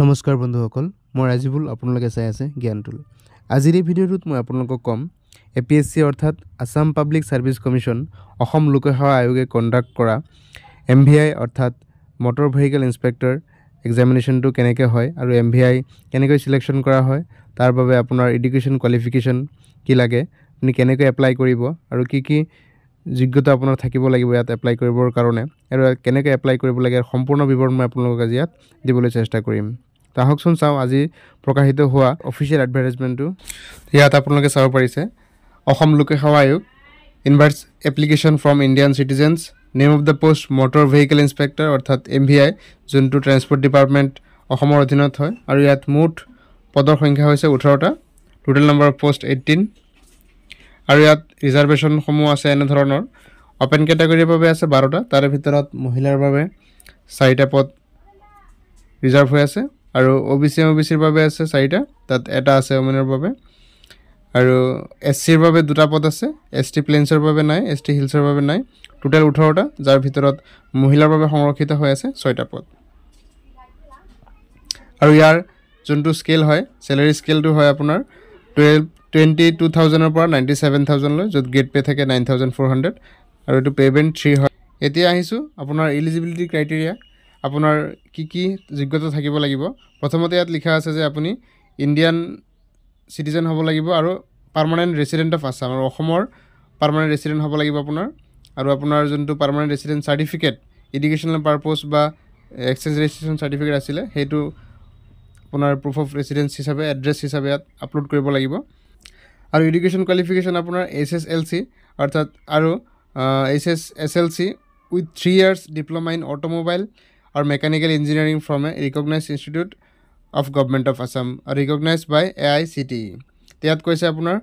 নমস্কাৰ বন্ধুসকল, মই ৰাজীবুল। আপোনালোকে চাই আছে জ্ঞান টুল। আজিৰ এই ভিডিঅ'টোত মই আপোনালোকক ক'ম APSC অৰ্থাৎ Assam public service commission Assam লোকসেৱা আয়োগে কণ্ডাক্ট কৰা MVI অৰ্থাৎ মটৰ ভেহিকেল ইনস্পেক্টৰ এক্সামিনেশ্যনটো কেনেকৈ হয় আৰু MVI কেনেকৈ সিলেকশ্যন কৰা হয়, তাৰ বাবে আপোনাৰ এডুকেশ্যন কোৱালিফিকেশ্যন কি লাগে, আপুনি কেনেকৈ এপ্লাই কৰিব আৰু কি কি যোগ্যতা আপোনাৰ থাকিব লাগিব ইয়াত এপ্লাই কৰিবৰ কাৰণে, আৰু কেনেকৈ এপ্লাই কৰিব লাগে সম্পূৰ্ণ বিৱৰণ মই আপোনালোকক আজি ইয়াত দিবলৈ চেষ্টা কৰিম। তাহকচোন চাওঁ আজি প্ৰকাশিত হোৱা অফিচিয়েল এডভাৰটাইজমেণ্টটো। ইয়াত আপোনালোকে চাব পাৰিছে, অসম লোকসেৱা আয়োগ invites application from Indian citizens, name of the post motor vehicle inspector অৰ্থাৎ MVI, যোনটো ট্ৰেন্সপৰ্ট ডিপাৰ্টমেণ্ট অসমৰ অধীনত হয়। আৰু ইয়াত মুঠ পদৰ সংখ্যা হৈছে 18টা, টোটেল নাম্বাৰ অফ পোষ্ট 18। আৰু ইয়াত ৰিজাৰ্ভেশ্যনসমূহ আছে এনেধৰণৰ। অপেন কেটেগৰীৰ বাবে আছে 12টা, তাৰে ভিতৰত মহিলাৰ বাবে 4টা পদ ৰিজাৰ্ভ হৈ আছে, আৰু OBCৰ বাবে আছে 4টা, তাত এটা আছে ওমেনৰ বাবে। আৰু SCৰ বাবে 2টা পদ আছে, ST প্লেইনছৰ বাবে নাই, ST হিলছৰ বাবে নাই। টোটেল 18টা, যাৰ ভিতৰত মহিলাৰ বাবে সংৰক্ষিত হৈ আছে 6টা পদ। আৰু ইয়াৰ যোনটো স্কেল হয়, চেলাৰী স্কেলটো হয় আপোনাৰ 22,000ৰ পৰা 97,000লৈ, য'ত গ্ৰেড পে থাকে 9,400, আৰু এইটো পে'মেণ্ট 3 হয়। এতিয়া আহিছোঁ আপোনাৰ এলিজিবিলিটি ক্ৰাইটেৰিয়া, আপোনাৰ কি কি যোগ্যতা থাকিব লাগিব। প্ৰথমতে ইয়াত লিখা আছে যে আপুনি ইণ্ডিয়ান চিটিজেন হ'ব লাগিব আৰু পাৰ্মানেণ্ট ৰেচিডেণ্ট অফ আছাম, আৰু অসমৰ পাৰ্মানেণ্ট ৰেচিডেণ্ট হ'ব লাগিব আপোনাৰ। আৰু আপোনাৰ যোনটো পাৰ্মানেণ্ট ৰেচিডেণ্ট চাৰ্টিফিকেট, এডুকেশ্যনেল পাৰপ'জ বা এক্সচেঞ্জ ৰেজিষ্ট্ৰেশ্যন চাৰ্টিফিকেট আছিলে, সেইটো আপোনাৰ প্ৰুফ অফ ৰেচিডেঞ্চ হিচাপে, এড্ৰেছ হিচাপে ইয়াত আপলোড কৰিব লাগিব। আৰু এডুকেশ্যন কোৱালিফিকেশ্যন আপোনাৰ SSLC অৰ্থাৎ আৰু SSLC with 3 years diploma in automobile আৰু mechanical engineering from a recognized institute of government of Assam, recognized by AICTE। ইয়াত কৈছে আপোনাৰ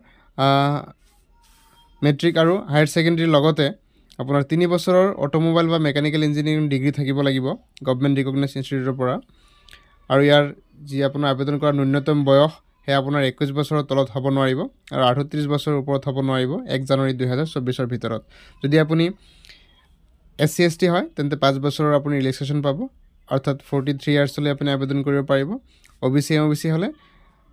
মেট্ৰিক আৰু হায়াৰ ছেকেণ্ডেৰীৰ লগতে আপোনাৰ 3 বছৰৰ অট'মোবাইল বা মেকানিকেল ইঞ্জিনিয়াৰিং ডিগ্ৰী থাকিব লাগিব গভৰ্ণমেণ্ট ৰিকগনাইজড ইনষ্টিটিউটৰ পৰা। আৰু ইয়াৰ যি আপোনাৰ আবেদন কৰাৰ ন্যূনতম বয়স, সেয়া আপোনাৰ 21 বছৰৰ তলত হ'ব নোৱাৰিব, আৰু 38 বছৰৰ ওপৰত হ'ব নোৱাৰিব 1 জানুৱাৰী 2024ৰ ভিতৰত। যদি আপুনি SC ST হয় তেন্তে 5 বছৰৰ আপুনি ৰিলেক্সেশ্যন পাব, অৰ্থাৎ 43 yearsলৈ আপুনি আবেদন কৰিব পাৰিব। OBC হ'লে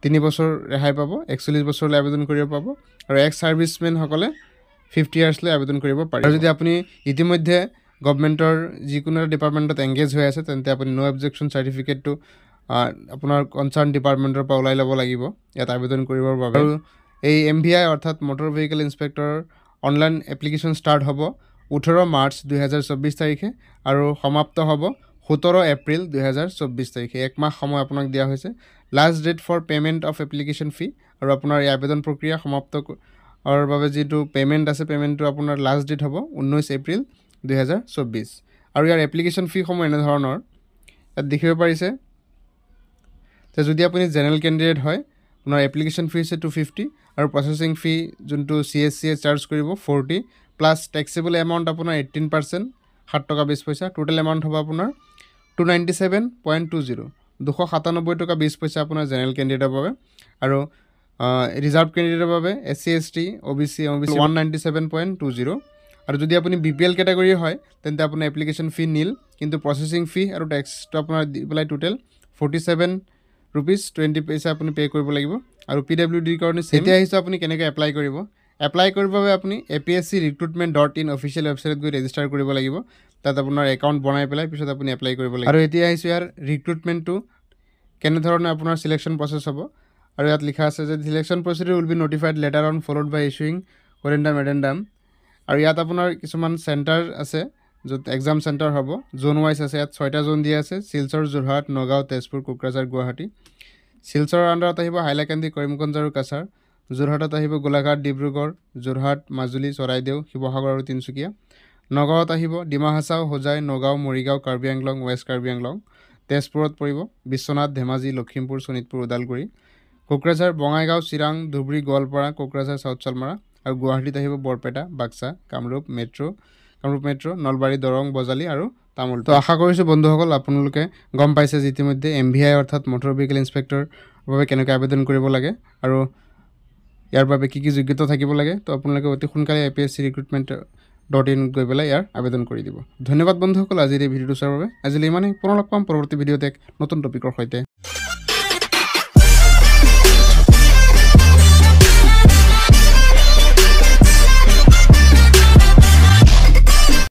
3 বছৰ ৰেহাই পাব, 41 বছৰলৈ আবেদন কৰিব পাব, আৰু এক্স ছাৰ্ভিচমেনসকলে 50 yearsলৈ আবেদন কৰিব পাৰিব। আৰু যদি আপুনি ইতিমধ্যে গভৰ্ণমেণ্টৰ যিকোনো এটা ডিপাৰ্টমেণ্টত এংগেজ হৈ আছে, তেন্তে আপুনি ন' অবজেকশ্যন চাৰ্টিফিকেটটো আপোনাৰ কনচাৰ্ণ ডিপাৰ্টমেণ্টৰ পৰা ওলাই ল'ব লাগিব ইয়াত আবেদন কৰিবৰ বাবে। আৰু এই MVI অৰ্থাৎ মটৰ ভেহিকেল ইনস্পেক্টৰৰ অনলাইন এপ্লিকেশ্যন ষ্টাৰ্ট হ'ব 18 মাৰ্চ 2024 তাৰিখে, আৰু সমাপ্ত হ'ব 17 এপ্ৰিল 2024 তাৰিখে। 1 মাহ সময় আপোনাক দিয়া হৈছে। Last date for payment of application fee, আৰু আপোনাৰ এই আবেদন প্ৰক্ৰিয়া সমাপ্ত বাবে যিটো পে'মেণ্ট আছে, পে'মেণ্টটো আপোনাৰ লাষ্ট ডেট হ'ব 19 এপ্ৰিল 2024। আৰু ইয়াৰ এপ্লিকেশ্যন ফিসমূহ এনেধৰণৰ, ইয়াত দেখিব পাৰিছে যে যদি আপুনি জেনেৰেল কেণ্ডিডেট হয়, আপোনাৰ এপ্লিকেশ্যন ফি হৈছে 250, আৰু প্ৰচেছিং ফি যোনটো CSCA চাৰ্জ কৰিব 40, প্লাছ টেক্সেবল এমাউণ্ট আপোনাৰ 18%, 7 টকা 20 পইচা। টোটেল এমাউণ্ট হ'ব আপোনাৰ 297.20, 297 টকা 20 পইচা আপোনাৰ জেনেৰেল কেণ্ডিডেটৰ বাবে। আৰু ৰিজাৰ্ভ কেণ্ডিডেটৰ বাবে SC ST OBC 197.20। আৰু যদি আপুনি BPL কেটেগৰী হয় তেন্তে আপোনাৰ এপ্লিকেশ্যন ফি নীল, কিন্তু প্ৰচেছিং ফি আৰু টেক্সটো আপোনাৰ দি পেলাই টোটেল 47 rupees 20 পইচা আপুনি পে' কৰিব লাগিব। আৰু PWDৰ কাৰণে এতিয়া আহিছোঁ আপুনি কেনেকৈ এপ্লাই কৰিব। এপ্লাই কৰিবৰ বাবে আপুনি APSCRecruitment.in অফিচিয়েল ৱেবছাইটত গৈ ৰেজিষ্টাৰ কৰিব লাগিব। তাত আপোনাৰ একাউণ্ট বনাই পেলাই পিছত আপুনি এপ্লাই কৰিব লাগিব। আৰু এতিয়া আহিছোঁ ইয়াৰ ৰিক্ৰুটমেণ্টটো কেনেধৰণে আপোনাৰ চিলেকশ্যন প্ৰচেছ হ'ব। আৰু ইয়াত লিখা আছে যে selection procedure will be notified later on followed by issuing corrigendum addendum. আৰু ইয়াত আপোনাৰ কিছুমান চেণ্টাৰ আছে য'ত এক্সাম চেণ্টাৰ হ'ব, জ'ন ৱাইজ আছে। ইয়াত 6টা জ'ন দিয়া আছে: শিলচৰ, যোৰহাট, নগাঁও, তেজপুৰ, কোকৰাঝাৰ, গুৱাহাটী। শিলচৰৰ আণ্ডাৰত আহিব হাইলাকান্দি, কৰিমগঞ্জ আৰু কাছাৰ। যোৰহাটত আহিব গোলাঘাট, ডিব্ৰুগড়, যোৰহাট, মাজুলী, চৰাইদেউ, শিৱসাগৰ আৰু তিনিচুকীয়া। নগাঁৱত আহিব ডিমা হাছাও, হোজাই, নগাঁও, মৰিগাঁও, কাৰ্বি আংলং, ৱেষ্ট কাৰ্বি আংলং। তেজপুৰত পৰিব বিশ্বনাথ, ধেমাজি, লখিমপুৰ, শোণিতপুৰ, ওদালগুৰি। কোকৰাঝাৰ, বঙাইগাঁও, চিৰাং, ধুবুৰী, গোৱালপাৰা, কোকৰাঝাৰ, চাউথ চালমাৰা। আৰু গুৱাহাটীত আহিব বৰপেটা, বাক্সা, কামৰূপ মেট্ৰ', নলবাৰী, দৰং, বজালী আৰু তামোল। তো আশা কৰিছোঁ বন্ধুসকল আপোনালোকে গম পাইছে যে ইতিমধ্যে MVI অৰ্থাৎ মটৰ ভেহিকেল ইনস্পেক্টৰৰ বাবে কেনেকৈ আবেদন কৰিব লাগে আৰু ইয়াৰ বাবে কি কি যোগ্যতা থাকিব লাগে। তো আপোনালোকে অতি সোনকালে APSCRecruitment.in গৈ পেলাই ইয়াৰ আবেদন কৰি দিব। ধন্যবাদ বন্ধুসকল আজিৰ এই ভিডিঅ'টো চোৱাৰ বাবে। আজিলৈ ইমানেই। পুনৰ লগ পাম পৰৱৰ্তী ভিডিঅ'ত এক নতুন টপিকৰ সৈতে।